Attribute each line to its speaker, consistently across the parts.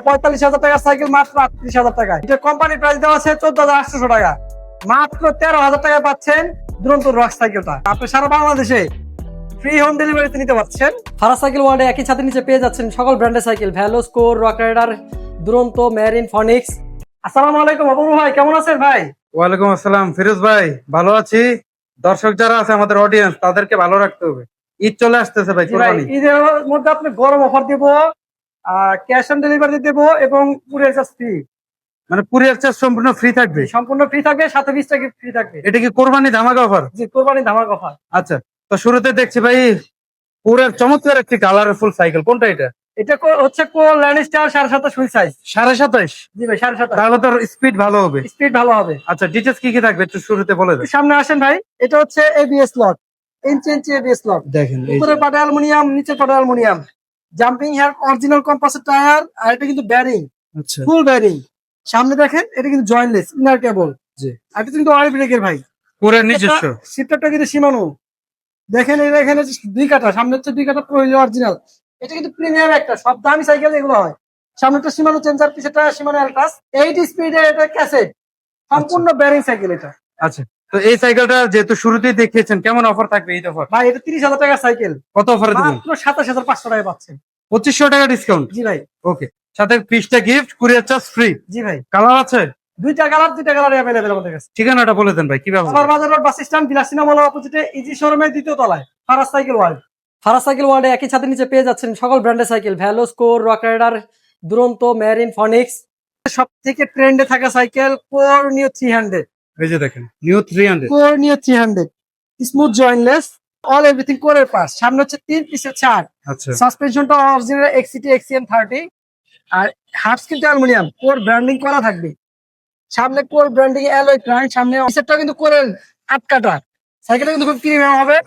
Speaker 1: 45,000 টাকার সাইকেল মাত্র 38,000 টাকায়। এটা কোম্পানির প্রাইস দেওয়া আছে 14,800 টাকা। মাত্র 13,000 টাকায় পাচ্ছেন দুরন্ত রক সাইকেলটা। আপনি সারা বাংলাদেশে ফ্রি হোম ডেলিভারিতে নিতে পারছেন।
Speaker 2: ফারাজ সাইকেল ওয়ার্ল্ডে একই ছাদের নিচে পেয়ে যাচ্ছেন সকল ব্র্যান্ডের সাইকেল, ভ্যালো, স্কোর, রক রাইডার, দুরন্ত, মেরিন, ফনিক্স।
Speaker 1: আসসালামু আলাইকুম অপূর্ব ভাই, কেমন আছেন ভাই?
Speaker 3: ওয়ালাইকুম আসসালাম ফিরোজ ভাই, ভালো আছি। দর্শক যারা আছে আমাদের অডিয়েন্স, তাদেরকে ভালো রাখতে হবে। ঈদ চলে আসতেছে ভাই,
Speaker 1: জি ভাই,
Speaker 3: কোরবানি।
Speaker 1: ঈদের মধ্যে আপনি গরম অফার দিব, ক্যাশ অন ডেলিভারি দেবো এবং কুরিয়ার চার্জ ফ্রি।
Speaker 3: মানে কুরিয়ার চার্জ সম্পূর্ণ ফ্রি থাকবে?
Speaker 1: সম্পূর্ণ ফ্রি থাকবে, সাথে 20 টাকা ফ্রি থাকবে।
Speaker 3: এটা কি কোরবানি ধামাকা অফার?
Speaker 1: জি, কোরবানি ধামাকা অফার।
Speaker 3: আচ্ছা, তো শুরুতে দেখছি ভাই পুরো চমৎকার একটি কালারফুল সাইকেল। কোনটা এটা?
Speaker 1: এটা হচ্ছে ল্যান্ডস্টার 27.5 সুই সাইজ।
Speaker 3: 27.5?
Speaker 1: জি ভাই, 27.5।
Speaker 3: তাহলে তো স্পিড ভালো হবে।
Speaker 1: স্পিড ভালো হবে।
Speaker 3: আচ্ছা, ডিটেলস কি কি থাকবে একটু শুরুতে বলে দেন।
Speaker 1: সামনে আসেন ভাই, এটা হচ্ছে ABS lock, inch ABS lock.
Speaker 3: দেখেন এই
Speaker 1: উপরে পাটা অ্যালুমিনিয়াম, নিচে পাটা অ্যালুমিনিয়াম, জাম্পিং হেয়ার, অরিজিনাল কম্পাসের টায়ার, আর এটা কিন্তু ব্যারিং,
Speaker 3: আচ্ছা
Speaker 1: ফুল ব্যারিং। সামনে দেখেন, এটা কিন্তু জয়েন্টলেস ইনার কেবল।
Speaker 3: জি,
Speaker 1: আর এটা কিন্তু অয়েল ব্রেকের ভাই।
Speaker 3: পুরো নিজস্ব।
Speaker 1: সিটটা কিন্তু সীমানো। দেখেন এই এখানে দুই কাটা, সামনে হচ্ছে দুই কাটা অরিজিনাল। এটা কিন্তু প্রিমিয়াম একটা, সব দামি সাইকেল এগুলো হয়। সামনেটা সীমানো চেঞ্জার, পিছেটা সীমানো অ্যালট্রাস, 8 স্পিডের এটা ক্যাসেট, সম্পূর্ণ ব্যারিং সাইকেল এটা।
Speaker 3: আচ্ছা, তো এই সাইকেলটা যেহেতু শুরুতেই দেখিয়েছেন, কেমন অফার থাকবে এই অফার?
Speaker 1: ভাই এটা 30,000 টাকার সাইকেল,
Speaker 3: কত অফারে দিবেন?
Speaker 1: মাত্র 27,500 টাকায় পাচ্ছেন।
Speaker 3: 2500 টাকা ডিসকাউন্ট?
Speaker 1: জি ভাই।
Speaker 3: ওকে, সাথে 20টা গিফট, কুরিয়ার চার্জ ফ্রি।
Speaker 1: জি ভাই,
Speaker 3: কালার আছে?
Speaker 1: দুইটা কালার অ্যাভেলেবেল আমাদের কাছে।
Speaker 3: ঠিকানাটা বলে দেন ভাই, কিভাবে?
Speaker 1: আবার বাজার রোড বাস স্ট্যান্ড, বিলাসিনা মলের অপোজিটে, ইজি শোরুমের দ্বিতীয় তলায়, Faraz cycle world.
Speaker 2: Faraz cycle ওয়ার্ল্ডে একই ছাদের নিচে পেয়ে যাচ্ছেন সকল ব্র্যান্ডের সাইকেল, ভ্যালো, স্কোর, Rock Rider, Duranta, Marin, Phoenix.
Speaker 1: সব থেকে ট্রেন্ডে থাকা সাইকেল কোর নিও 300।
Speaker 3: এই যে দেখেন নিউ 300।
Speaker 1: কোর নিও 300 স্মুথ জয়েন্টলেস, অল এভরিথিং কোরের পার্টস। সামনে হচ্ছে 3 পিসের ছাড়।
Speaker 3: আচ্ছা,
Speaker 1: সাসপেনশনটা অরিজিনাল এক্সিটি এক্সিএন 30, আর হার্টস কিন্তু অ্যালুমিনিয়াম, কোর ব্র্যান্ডিং করা থাকবে। সামনে কোর ব্র্যান্ডিং অ্যালয় ট্রাঙ্ক, সামনে পিসেরটা কিন্তু কোরের আটকাটা। সাইকেলটা কিন্তু খুব প্রিমিয়াম হবে।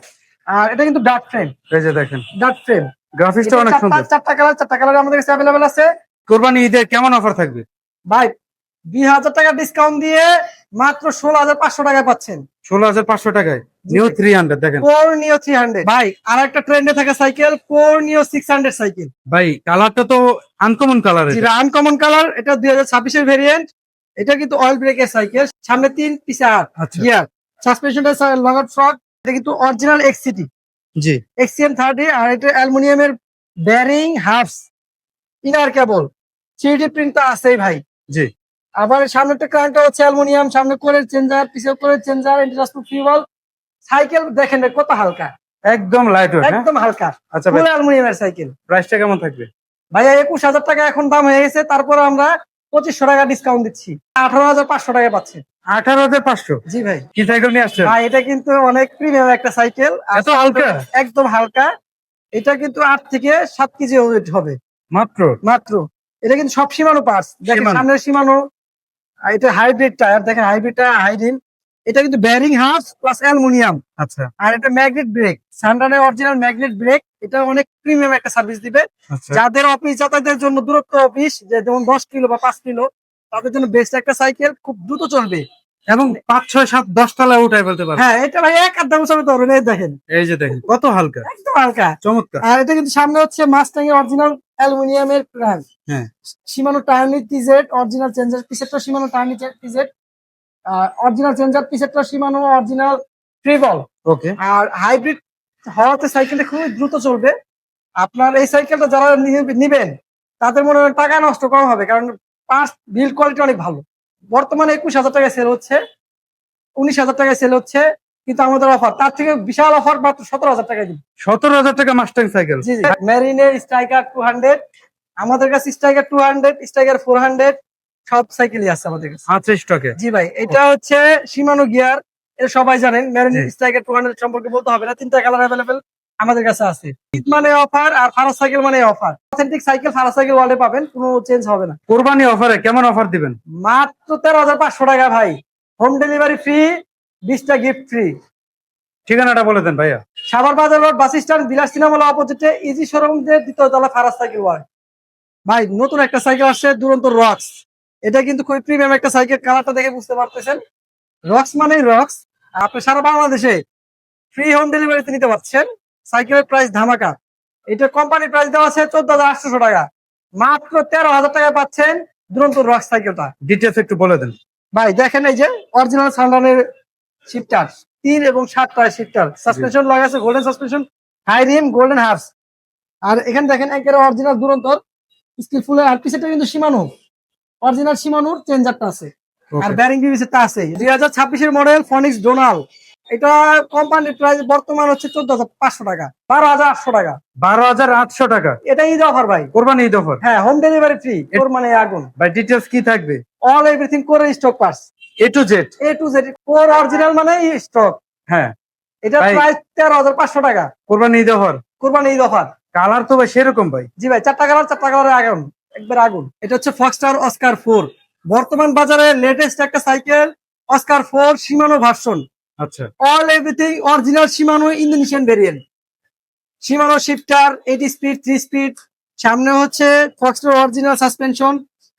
Speaker 1: আর এটা কিন্তু ডার্ক ফ্রেম,
Speaker 3: এই যে দেখেন
Speaker 1: ডার্ক ফ্রেম।
Speaker 3: গ্রাফিক্সটা অনেক সুন্দর।
Speaker 1: চারটা কালার আমাদের কাছে অ্যাভেলেবেল আছে।
Speaker 3: কোরবানি ঈদে কেমন অফার থাকবে
Speaker 1: ভাই 2,000 টাকা ডিসকাউন্ট দিয়ে মাত্র 16,500 টাকায় পাচ্ছেন।
Speaker 3: 16,500 টাকায় নিউ 300 দেখেন
Speaker 1: কোর নিও 300। ভাই আর একটা ট্রেন্ডে থাকা সাইকেল কোর নিও 600 সাইকেল।
Speaker 3: ভাই। কালারটা তো আনকমন কালার।
Speaker 1: যেটা আনকমন কালার, এটা 2026 এর ভেরিয়েন্ট। এটা কিন্তু অয়েল ব্রেকের সাইকেল, সামনে 3 পিসে 8
Speaker 3: আচ্ছা
Speaker 1: গিয়ার, সাসপেনশনটা লগট ফ্রক। এটা কিন্তু অরিজিনাল এক্সিটি
Speaker 3: জি,
Speaker 1: এক্সিএন 30, আর এটা অ্যালুমিনিয়ামের bearing, hubs, inner cable, 3D print তো আছেই ভাই।
Speaker 3: জি।
Speaker 1: আবার সামনেটা ক্রাঙ্কটা হচ্ছে অ্যালুমিনিয়াম, সামনে কোরের চেঞ্জার, পিছে কোরের চেঞ্জার, ইন্টারন্যাশনাল ফিউল। সাইকেল দেখেন ভাই কত হালকা,
Speaker 3: একদম লাইট ওয়েট।
Speaker 1: একদম হালকা।
Speaker 3: আচ্ছা ভাই,
Speaker 1: ফুল অ্যালুমিনিয়ামের সাইকেল।
Speaker 3: প্রাইসটা কেমন থাকবে?
Speaker 1: ভাইয়া 21,000 টাকা এখন দাম হয়ে গেছে, তারপরে আমরা 2,500 টাকা ডিসকাউন্ট দিচ্ছি, 18,500 টাকায় পাচ্ছেন।
Speaker 3: 18,500?
Speaker 1: জি ভাই।
Speaker 3: কি সাইকেল নিয়ে আসছেন?
Speaker 1: ভাই এটা কিন্তু অনেক প্রিমিয়াম একটা সাইকেল।
Speaker 3: এত হালকা?
Speaker 1: একদম হালকা। এটা কিন্তু 8 থেকে 7 কেজি ওয়েট হবে
Speaker 3: মাত্র?
Speaker 1: মাত্র। এটা কিন্তু সব সীমানো পার্টস দেখেন,
Speaker 3: সীমানো।
Speaker 1: সামনের সীমানো। আর এটা হাইব্রিড টায়ার, দেখেন হাইব্রিড টায়ার, হাইরিম। এটা কিন্তু ব্যারিং হাফ প্লাস অ্যালুমিনিয়াম।
Speaker 3: আচ্ছা
Speaker 1: আর এটা ম্যাগনেট ব্রেক, সানরানের অরিজিনাল ম্যাগনেট ব্রেক। এটা অনেক প্রিমিয়াম একটা সার্ভিস দিবে।
Speaker 3: আচ্ছা।
Speaker 1: যাদের অফিস যাতায়াতের জন্য, দূরত্ব অফিস, যেমন 10 কিলো বা 5 কিলো, তাদের জন্য বেস্ট একটা সাইকেল, খুব দ্রুত চলবে।
Speaker 3: এবং 5, 6, 7, 10 তলায় উঠাই বলতে পারবেন।
Speaker 1: হ্যাঁ, এটা ভাই এক আধ চলবে তো, দেখেন
Speaker 3: এই যে দেখেন কত হালকা,
Speaker 1: একদম হালকা,
Speaker 3: চমৎকার।
Speaker 1: আর এটা কিন্তু সামনে হচ্ছে মাস্টাং এর অরিজিনাল অ্যালুমিনিয়ামের ক্রাঙ্ক,
Speaker 3: হ্যাঁ,
Speaker 1: সীমানো Tourney TZ, original changer, পিছেরটা সীমানো Tourney TZ, original changer, পিছেরটা সীমানো original tribal.
Speaker 3: ওকে।
Speaker 1: আর হাইব্রিড হওয়াতে সাইকেলটা খুবই দ্রুত চলবে। আপনার এই সাইকেলটা যারা নিবেন, তাদের মনে হয় টাকা নষ্ট কম হবে, কারণ পার্টস বিল্ড কোয়ালিটি অনেক ভালো। বর্তমানে 21,000 টাকায় সেল হচ্ছে, 19,000 টাকায় সেল হচ্ছে, কিন্তু আমাদের অফার তার থেকে বিশাল অফার, মাত্র 17,000 টাকায় দিন।
Speaker 3: 17,000 টাকা মাস্টাং সাইকেল?
Speaker 1: জি জি। মেরিনের স্ট্রাইকার 200, আমাদের কাছে স্ট্রাইকার 200, স্ট্রাইকার 400, সব সাইকেলই আছে আমাদের কাছে।
Speaker 3: আচ্ছা, স্টকে?
Speaker 1: জি ভাই, এটা হচ্ছে সীমানো গিয়ার, এটা সবাই জানেন। মেরিন
Speaker 3: জি।
Speaker 1: স্ট্রাইকার 200 সম্পর্কে বলতে হবে না, 3টা কালার অ্যাভেলেবেল আমাদের কাছে আছে। ঈদ মানে অফার, আর ফারাজ সাইকেল মানে offer. Authentic cycle Faraz cycle ওয়ার্ল্ডে পাবেন, কোনো চেঞ্জ হবে না।
Speaker 3: কোরবানি অফারে কেমন অফার দিবেন?
Speaker 1: মাত্র 13,500 টাকা ভাই, হোম ডেলিভারি ফ্রি, 20টা গিফট ফ্রি।
Speaker 3: ঠিকানাটা বলে দেন ভাইয়া।
Speaker 1: সাভার বাজার রোড বাস স্ট্যান্ড, বিলাসিনা মলের অপোজিটে, ইজি শোরুম দিয়ে দ্বিতীয় তলা, ফারাজ সাইকেল ওয়ার্ল্ড। ভাই নতুন একটা সাইকেল আসছে, দুরন্ত রক্স। এটা কিন্তু খুবই প্রিমিয়াম একটা সাইকেল, কালারটা দেখে বুঝতে পারতেছেন। রক্স মানেই রক্স। আপনি সারা বাংলাদেশে ফ্রি হোম ডেলিভারিতে নিতে পারছেন। সাইকেলের প্রাইস ধামাকা। এটা কোম্পানির প্রাইস দেওয়া আছে 14,800 টাকা। মাত্র 13,000 টাকায় পাচ্ছেন দুরন্ত রক সাইকেলটা।
Speaker 3: ডিটেলস একটু বলে দেন।
Speaker 1: ভাই দেখেন এই যে অরিজিনাল সানরানের শিফটার 3 এবং 7 টায়ার শিফটার, সাসপেনশন লাগা আছে golden suspension, high rim, golden হার্স। আর এখানে দেখেন একেবারে অরিজিনাল দুরন্ত স্কিলফুল। আর পিছেটা কিন্তু সীমানো অরিজিনাল সীমানোর চেঞ্জারটা আছে, আর
Speaker 3: Okay.
Speaker 1: ব্যারিং বিবিসিটা আছে। 2026 এর মডেল ফনিক্স ডোনাল। এটা কোম্পানির প্রাইস বর্তমান হচ্ছে 14,500 টাকা, 12,800 টাকা।
Speaker 3: 12,800 টাকা।
Speaker 1: এটা ঈদ অফার ভাই।
Speaker 3: কোরবানি ঈদ অফার।
Speaker 1: হ্যাঁ, হোম ডেলিভারি ফ্রি। ওর মানে আগুন
Speaker 3: ভাই ডিটেলস কি থাকবে?
Speaker 1: অল এভরিথিং করে stock parts
Speaker 3: A to Z।
Speaker 1: A to Z Core original মানে স্টক।
Speaker 3: হ্যাঁ,
Speaker 1: এটা
Speaker 3: ভাই।
Speaker 1: প্রাইস 13,500 টাকা,
Speaker 3: কোরবানি ঈদ অফার।
Speaker 1: কোরবানি ঈদ অফার।
Speaker 3: কালার তো ভাই সেরকম ভাই।
Speaker 1: জি ভাই, 4টা কালারের আগুন, একবার আগুন। এটা হচ্ছে ফক্সটার অস্কার 4, বর্তমান বাজারে লেটেস্ট একটা সাইকেল। অস্কার 4 শিমানো ভার্সন,
Speaker 3: আচ্ছা,
Speaker 1: all everything original শিমানো Indonesian variant. শিমানো shifter 80 speed 3 speed. সামনে হচ্ছে ফক্সটার অরিজিনাল সাসপেনশন।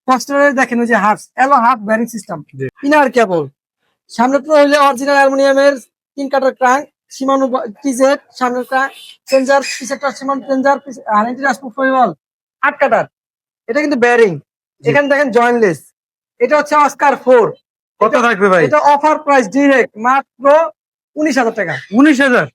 Speaker 1: ফক্সটারের দেখেন ওই যে এলো হাফ ব্যারিং সিস্টেম,
Speaker 3: জি।
Speaker 1: Inner cable. সামনে তো হইলে অরিজিনাল অ্যালুমিনিয়ামের 3 কাটার ক্রাঙ্ক, শিমানো টিজেড সামনের ক্রাঙ্ক, চেঞ্জার পিছেরটা শিমানো চেঞ্জার, আর এন্টিরাস প্রোফাইল 8 কাটার। এটা কিন্তু ব্যারিং।
Speaker 3: জি।
Speaker 1: এখানে দেখেন জয়েন্টলেস। এটা হচ্ছে অস্কার 4।
Speaker 3: কত থাকবে ভাই?
Speaker 1: এটা অফার প্রাইস ডিরেক্ট মাত্র 19,000 টাকা।
Speaker 3: 19,000।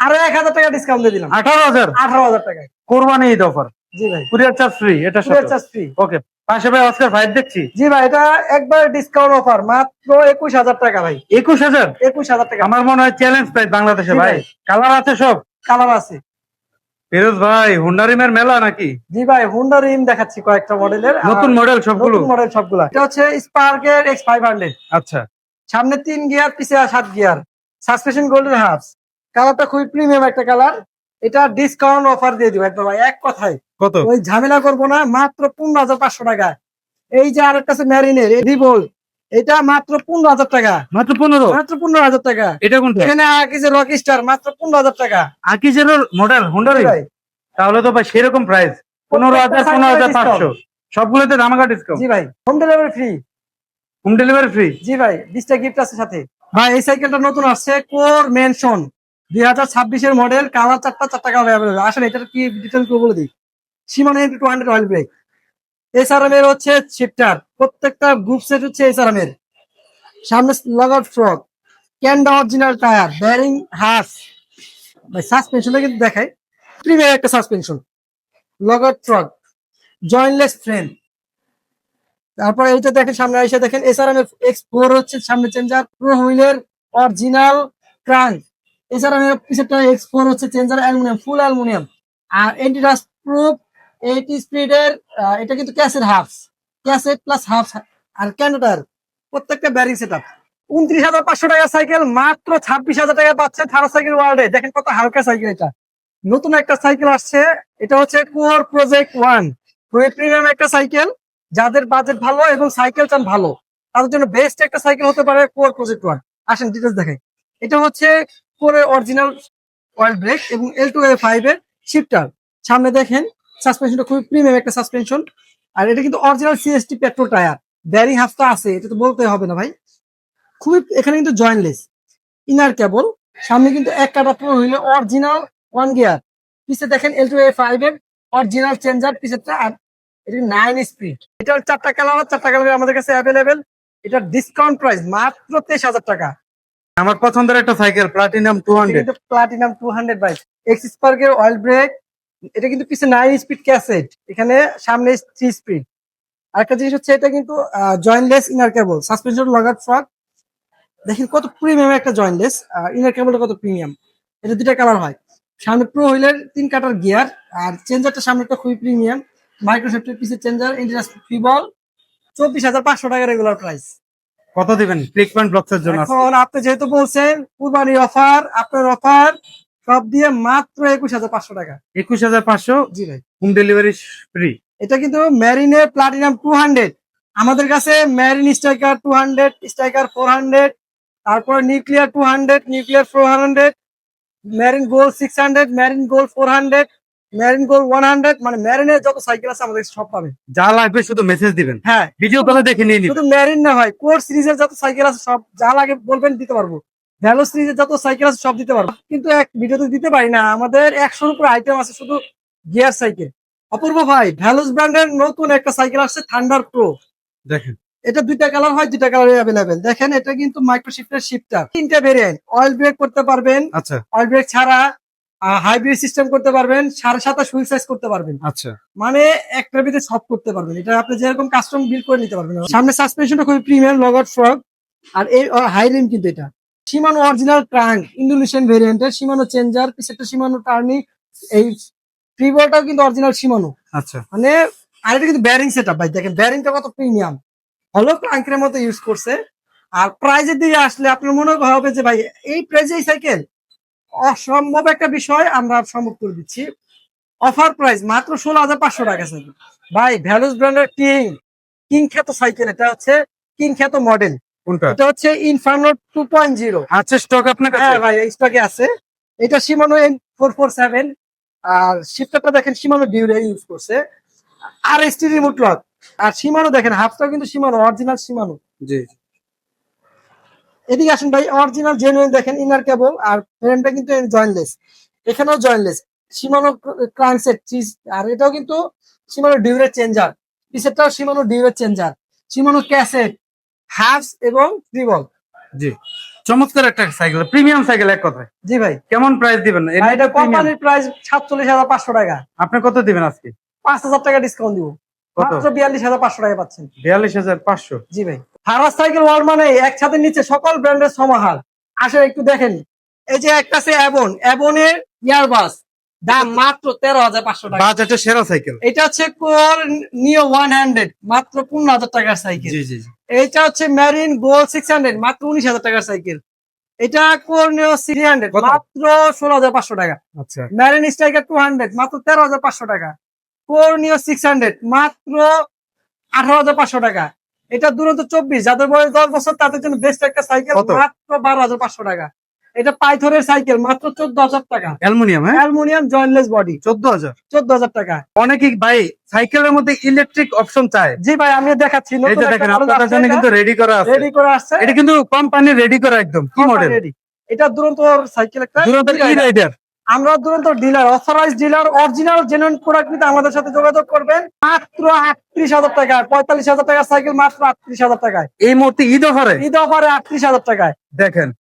Speaker 1: আরো 1,000 টাকা ডিসকাউন্ট দিয়ে দিলাম,
Speaker 3: 18,000।
Speaker 1: 18,000 টাকায়।
Speaker 3: কোরবানি ঈদ অফার।
Speaker 1: জি ভাই,
Speaker 3: কুরিয়ার চার্জ ফ্রি। এটা
Speaker 1: কুরিয়ার চার্জ ফ্রি।
Speaker 3: ওকে। পাশে ভাই অস্কার 5 দেখছি।
Speaker 1: জি ভাই, এটা একবার ডিসকাউন্ট অফার মাত্র 21,000 টাকা ভাই।
Speaker 3: 21,000।
Speaker 1: 21,000 টাকা।
Speaker 3: আমার মনে হয় চ্যালেঞ্জ প্রাইস বাংলাদেশে
Speaker 1: জি
Speaker 3: ভাই।
Speaker 1: ভাই।
Speaker 3: কালার আছে সব।
Speaker 1: কালার আছে।
Speaker 3: ফিরোজ ভাই হুন্ডারিমের মেলা নাকি?
Speaker 1: জি ভাই, হুন্ডা রিম দেখাচ্ছি কয়েকটা মডেলের।
Speaker 3: নতুন মডেল সবগুলো।
Speaker 1: নতুন মডেল সবগুলা। এটা হচ্ছে স্পার্কের X500,
Speaker 3: আচ্ছা,
Speaker 1: সামনে 3 গিয়ার, পিছে 7 গিয়ার, সাসপেনশন গোল্ডেন হার্বস। কালারটা খুবই প্রিমিয়াম একটা কালার। এটা ডিসকাউন্ট অফার দিয়ে দিব একদম ভাই, এক কথায়।
Speaker 3: কত?
Speaker 1: ওই ঝামেলা করবো না, মাত্র 15,500 টাকা। এই যে আরেকটা আছে ম্যারিনের রিভোল, এটা মাত্র 15,000 টাকা।
Speaker 3: মাত্র 15।
Speaker 1: মাত্র 15,000 টাকা।
Speaker 3: এটা কোনটা?
Speaker 1: এখানে আকিজের রকি স্টার মাত্র 15,000 টাকা।
Speaker 3: আকিজের মডেল হুন্ডারিম।
Speaker 1: ভাই,
Speaker 3: তাহলে তো ভাই সেরকম প্রাইস 15,000, 15,500 সবগুলোতে ধামাকা ডিসকাউন্ট।
Speaker 1: জি ভাই, home delivery free.
Speaker 3: Home delivery free.
Speaker 1: জি ভাই, 20টা গিফট আছে সাথে। ভাই এই সাইকেলটা নতুন আসছে, কোর মেনশন 2026 এর মডেল। কালার 4টা কালার অ্যাভেলেবল। আসলে এটার কি ডিটেইলস বলে দিই। সীমানা 200 অয়েল ব্রেক, এসআরএম এর হচ্ছে শিফটার, প্রত্যেকটা গ্রুপ সেট হচ্ছে এসআরএম এর। সামনে lockout fork, Kenda original tyre, bearing হার্স। ভাই সাসপেনশনটা কিন্তু দেখাই, প্রিমিয়াম একটা suspension, lockout fork, jointless frame. তারপরে এইটা দেখেন, সামনে এসে দেখেন এসআরএম এর X4 হচ্ছে সামনে চেঞ্জার, প্রো হুইলের অরিজিনাল ক্রাঙ্ক। এসআরএম এর পিছনটা X4 হচ্ছে চেঞ্জার, অ্যালুমিনিয়াম, ফুল অ্যালুমিনিয়াম। আর এন্টি রাস্ট প্রুফ 80 স্পিডের। এটা কিন্তু ক্যাসেট হাফস, ক্যাসেট প্লাস হাফস। আর ক্যান্ডাটার প্রত্যেকটা ব্যারিং সেটআপ। 29,500 টাকা সাইকেল মাত্র 26,000 টাকায় পাচ্ছে থারা সাইকেল ওয়ার্ল্ডে। দেখেন কত হালকা সাইকেল এটা। নতুন একটা সাইকেল আসছে, এটা হচ্ছে কোর প্রজেক্ট 1, খুবই প্রিমিয়াম একটা সাইকেল। যাদের বাজেট ভালো এবং সাইকেল চান ভালো, তাদের জন্য বেস্ট একটা সাইকেল হতে পারে কোর প্রজেক্ট 1। আসেন ডিটেলস দেখাই। এটা হচ্ছে কোরের অরিজিনাল অয়েল ব্রেক এবং L2A5 এর শিফটার। সামনে দেখেন সাসপেনশনটা খুবই প্রিমিয়াম একটা সাসপেনশন। আর এটা কিন্তু original CST petrol tyre, bearing হাফটা আছে, এটা তো বলতে হবে না ভাই। খুবই এখানে কিন্তু জয়েন্টলেস, ইনার কেবল। সামনে কিন্তু 1 কাটা প্রো হইলে অরিজিনাল 1 গিয়ার। পিছে দেখেন L2A5 এর অরিজিনাল চেঞ্জার পিছেরটা। আর এটা 9 স্পিড। এটার 4টা কালার, 4টা কালার আমাদের কাছে অ্যাভেলেবেল। এটার ডিসকাউন্ট প্রাইস মাত্র 23,000 টাকা।
Speaker 3: আমার পছন্দের একটা সাইকেল প্লাটিনাম 200।
Speaker 1: কিন্তু প্লাটিনাম 200 বাইক, এক্স স্পার্কের অয়েল ব্রেক। এটা কিন্তু পিছে 9 স্পিড ক্যাসেট, এখানে সামনে 3 স্পিড। আরেকটা জিনিস হচ্ছে এটা কিন্তু jointless inner cable, suspension lockout fork. দেখেন কত প্রিমিয়াম একটা জয়েন্টলেস, ইনার কেবলটা কত প্রিমিয়াম। এটা 2টা কালার হয়। সামনে প্রো হুইলের 3 কাটার গিয়ার, আর চেঞ্জারটা সামনেটা খুবই প্রিমিয়াম। মাইক্রোসফটের পিছে চেঞ্জার, ইন্টারেস্ট ফ্রি বল। 24,500 টাকা রেগুলার প্রাইস।
Speaker 3: কত দিবেন ক্লিক পয়েন্ট ব্লকসের জন্য?
Speaker 1: এখন আপনি যেহেতু বলছেন কুরবানি অফার, আপনার অফার সব দিয়ে মাত্র 21,500 টাকা।
Speaker 3: 21,500।
Speaker 1: জি ভাই,
Speaker 3: হোম ডেলিভারি ফ্রি।
Speaker 1: এটা কিন্তু ম্যারিনে প্লাটিনাম 200। আমাদের কাছে ম্যারিন স্ট্রাইকার 200, স্ট্রাইকার 400, তারপর Nuclear 200, Nuclear 400, Marin Gold 600, Marin Gold 400, Marin Gold 100। মানে ম্যারিনের যত সাইকেল আছে আমাদের কাছে সব পাবেন।
Speaker 3: যা লাগবে শুধু মেসেজ দিবেন,
Speaker 1: হ্যাঁ,
Speaker 3: ভিডিও কলে দেখে নিয়ে নিবেন।
Speaker 1: শুধু ম্যারিন না হয়, কোর সিরিজের যত সাইকেল আছে সব যা লাগে বলবেন দিতে পারবো। ভ্যালো সিরিজের যত সাইকেল আছে সব দিতে পারবো, কিন্তু এক ভিডিওতে দিতে পারি না। আমাদের 100-র উপর আইটেম আছে শুধু গিয়ার সাইকেল। অপূর্ব ভাই ভ্যালুস ব্র্যান্ডের নতুন একটা সাইকেল আসছে থান্ডার প্রো।
Speaker 3: দেখেন
Speaker 1: এটা দুইটা কালার হয়, দুইটা কালারে অ্যাভেলেবেল। দেখেন এটা কিন্তু মাইক্রোশিফটের শিফটার, তিনটা ভেরিয়েন্ট। অয়েল ব্রেক করতে পারবেন,
Speaker 3: আচ্ছা
Speaker 1: অয়েল ব্রেক ছাড়া হাইব্রিড সিস্টেম করতে পারবেন, 7.5 হুইল সাইজ করতে পারবেন।
Speaker 3: আচ্ছা
Speaker 1: মানে একটার ভিতরে সব করতে পারবেন। এটা আপনি যেরকম কাস্টম বিল্ড করে নিতে পারবেন। সামনে সাসপেনশনটা খুবই প্রিমিয়াম লগট ফ্রগ, আর এই হাই রিম কিন্তু এটা শিমানো অরিজিনাল ট্রাঙ্ক ইন্দোনেশিয়ান ভেরিয়েন্টের শিমানো চেঞ্জার, পিছেরটা শিমানো টার্নি। এই ফ্রিবলটাও কিন্তু অরিজিনাল শিমানো।
Speaker 3: আচ্ছা
Speaker 1: মানে আর এটা কিন্তু ব্যারিং সেটআপ ভাই, দেখেন ব্যারিংটা কত প্রিমিয়াম, হলো ক্রাঙ্কের মতো ইউজ করছে। আর প্রাইজের দিকে আসলে আপনার মনে হবে যে ভাই এই প্রাইজে এই সাইকেল, অসম্ভব একটা বিষয় আমরা সম্ভব করে দিচ্ছি। অফার প্রাইস মাত্র 16,500 টাকা সাইকেল ভাই। ভ্যালুস ব্র্যান্ডের কিং খ্যাত সাইকেল, এটা হচ্ছে কিং খ্যাত মডেল।
Speaker 3: কোনটা?
Speaker 1: এটা হচ্ছে ইনফার্নো 2.0।
Speaker 3: আছে স্টক আপনার কাছে?
Speaker 1: হ্যাঁ ভাই স্টকে আছে। এটা শিমানো N447, আর শিফটারটা দেখেন শিমানো ডিউরে ইউজ করছে, আর এসটি রিমোট লক। আর শিমানো দেখেন হাফটাও কিন্তু শিমানো অরিজিনাল শিমানো।
Speaker 3: জি
Speaker 1: এদিকে আসুন ভাই, অরিজিনাল জেনুইন দেখেন ইনার কেবল, আর ফ্রেমটা কিন্তু জয়েন্টলেস, এখানেও জয়েন্টলেস। শিমানো ক্রাঙ্কসেট চিজ, আর এটাও কিন্তু শিমানো ডিউরের চেঞ্জার, পিছেরটাও শিমানো ডিউরের চেঞ্জার, শিমানো ক্যাসেট, হাফস এবং ত্রিবল।
Speaker 3: জি চমৎকার একটা সাইকেল, প্রিমিয়াম সাইকেল এক কথায়।
Speaker 1: জি ভাই,
Speaker 3: কেমন প্রাইস দিবেন
Speaker 1: আর এটা কোম্পানির প্রাইস 47,500 টাকা।
Speaker 3: আপনি কত দিবেন আজকে?
Speaker 1: 5,000 টাকা ডিসকাউন্ট দিব,
Speaker 3: কত?
Speaker 1: মাত্র 42,500 টাকা পাচ্ছেন।
Speaker 3: 42,500।
Speaker 1: জি ভাই, হারাস সাইকেল ওয়ার্ল্ড মানে এক ছাদের নিচে সকল ব্র্যান্ডের সমাহার। আসলে একটু দেখেন, এই যে একটা আছে অ্যাবনের ইয়ারবাস, দাম মাত্র 13,500 টাকা।
Speaker 3: বাজেটের সেরা সাইকেল।
Speaker 1: এটা হচ্ছে কোর নিও 100, মাত্র 15,000 টাকার সাইকেল।
Speaker 3: জি জি জি।
Speaker 1: এটা হচ্ছে ম্যারিন গোল 600, মাত্র 19,000 টাকার সাইকেল। এটা কোর নিও 300,
Speaker 3: কত?
Speaker 1: মাত্র 16,500 টাকা।
Speaker 3: আচ্ছা
Speaker 1: ম্যারিন স্ট্রাইকার 200, মাত্র 13,500 টাকা। কোর নিও 600, মাত্র 18,500 টাকা। এটা দুরন্ত 24, যাদের বয়স 10 বছর তাদের জন্য বেস্ট একটা সাইকেল,
Speaker 3: কত?
Speaker 1: মাত্র 12,500 টাকা। এটা পাইথনের সাইকেল, মাত্র 14,000 টাকা।
Speaker 3: অ্যালুমিনিয়াম, হ্যাঁ
Speaker 1: অ্যালুমিনিয়াম জয়েন্টলেস বডি,
Speaker 3: 14,000।
Speaker 1: 14,000 টাকা।
Speaker 3: অনেকেই ভাই সাইকেলের মধ্যে ইলেকট্রিক অপশন চায়।
Speaker 1: জি ভাই, আমি দেখাচ্ছি
Speaker 3: এই যে দেখেন আপনাদের জন্য কিন্তু রেডি করা আছে।
Speaker 1: রেডি করে আসছে,
Speaker 3: এটা কিন্তু কোম্পানি রেডি করা একদম। কি মডেল?
Speaker 1: রেডি। এটা দুরন্ত সাইকেল একটা,
Speaker 3: দুরন্ত ই রাইডার।
Speaker 1: আমরা Duranta dealer, authorise dealer, original genuine product নিতে আমাদের সাথে যোগাযোগ করবেন। মাত্র 38,000 টাকা, 45,000 টাকার সাইকেল মাত্র 38,000 টাকায়।
Speaker 3: এই মুহূর্তে ঈদ অফারে
Speaker 1: ঈদ অফারে 38,000 টাকায়।
Speaker 3: দেখেন।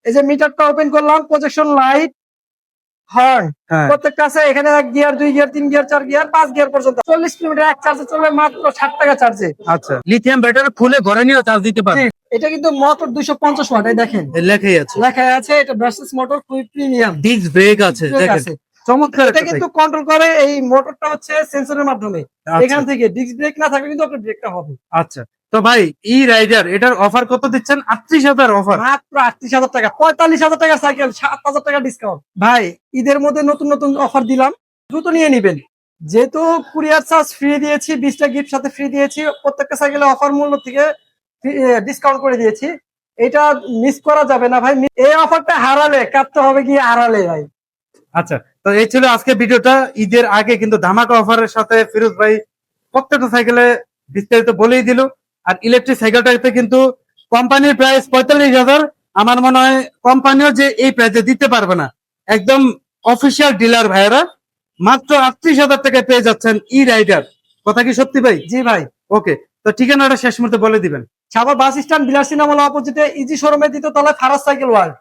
Speaker 1: এই যে মিটারটা ওপেন করলাম, প্রজেকশন লাইট, হর্ন,
Speaker 3: হ্যাঁ
Speaker 1: প্রত্যেকটা আছে। এখানে 1 gear, 2 gear, 3 gear, 4 gear, 5 gear পর্যন্ত। 40 কিলোমিটার এক চার্জে চলবে মাত্র 60 টাকা চার্জে।
Speaker 3: আচ্ছা, লিথিয়াম ব্যাটারি খুলে ঘরে নিয়েও চার্জ দিতে পারবে।
Speaker 1: এটা কিন্তু মোটর 250 ওয়াট, এই দেখেন
Speaker 3: এই লেখাই আছে।
Speaker 1: লেখা আছে। এটা ব্রাসলেস মোটর, খুবই প্রিমিয়াম।
Speaker 3: ডিস্ক ব্রেক আছে দেখেন। চমৎকার
Speaker 1: এটা
Speaker 3: একটা
Speaker 1: কিন্তু
Speaker 3: সাইকেল।
Speaker 1: কন্ট্রোল করে, এই মোটরটা হচ্ছে সেন্সরের মাধ্যমে।
Speaker 3: আচ্ছা।
Speaker 1: এখান থেকে ডিস্ক ব্রেক না থাকলে কিন্তু আপনার ব্রেকটা হবে।
Speaker 3: আচ্ছা তো ভাই ই রাইডার এটার অফার কত দিচ্ছেন? 38,000 অফার।
Speaker 1: মাত্র 38,000 টাকা, 45,000 টাকার সাইকেল, 7,000 টাকা ডিসকাউন্ট। ভাই ঈদের মধ্যে নতুন নতুন অফার দিলাম, দ্রুত নিয়ে নিবেন। যেহেতু কুরিয়ার চার্জ ফ্রি দিয়েছি, 20টা গিফট সাথে ফ্রি দিয়েছি, প্রত্যেকটা সাইকেলে অফার মূল্য থেকে ডিসকাউন্ট করে দিয়েছি। এটা মিস করা যাবে না ভাই। এই অফারটা হারালে কাটতে হবে গিয়ে হারালে ভাই।
Speaker 3: আচ্ছা তো এই ছিল আজকে ভিডিওটা। ঈদের আগে কিন্তু ধামাকা অফারের সাথে ফিরোজ ভাই প্রত্যেকটা সাইকেলে বিস্তারিত বলেই দিল। আর ইলেকট্রিক সাইকেলটাতে কিন্তু কোম্পানির প্রাইস 45,000। আমার মনে হয় কোম্পানিও যে এই প্রাইসে দিতে পারবে না। একদম অফিসিয়াল ডিলার ভাইয়েরা মাত্র 38,000 টাকায় পেয়ে যাচ্ছেন ই রাইডার। কথা কি সত্যি ভাই?
Speaker 1: জি ভাই।
Speaker 3: ওকে, তো ঠিকানাটা শেষ মুহূর্তে বলে দিবেন।
Speaker 1: সাভার বাস স্ট্যান্ড, বিলাসী নামলা অপোজিটে ইজি শোরুমের দ্বিতীয় তলায় ফারাজ সাইকেল ওয়ার্ল্ড।